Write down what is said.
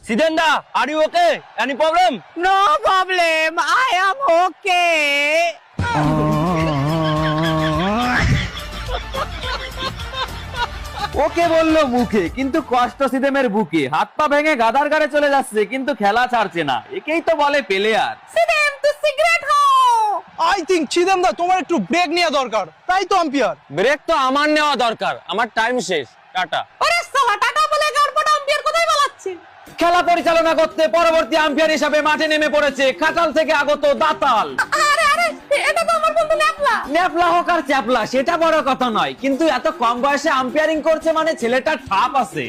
Sidenda, are you okay? Any problem? No problem. I am okay. ওকে বললো মুখে কিন্তু কষ্ট সিদেমের বুকে, হাত পা ভেঙে গাদার গাড়ে চলে যাচ্ছে কিন্তু খেলা ছাড়ছে না। একেই তো বলে প্লেয়ার। সিদেম তুই সিগারেট খাও। আই থিঙ্ক চিদেম দা তোমার একটু ব্রেক নেওয়া দরকার, তাই তো আম্পিয়ার। ব্রেক তো আমার নেওয়া দরকার, আমার টাইম শেষ। টাটা। আরে সালা টাটা বলে গাড়পটা আম্পিয়ার কোথায় বলাচ্ছে? খেলা পরিচালনা করতে পরবর্তী আম্পায়ার হিসাবে মাঠে নেমে পড়েছে খাটাল থেকে আগত দাতাল। আরে আরে এটা তো আমার বন্ধু ন্যাপলা। ন্যাপলা হোক আর চ্যাপলা সেটা বড় কথা নয়, কিন্তু এত কম বয়সে আম্পায়ারিং করছে মানে ছেলেটার ঠাপ আছে।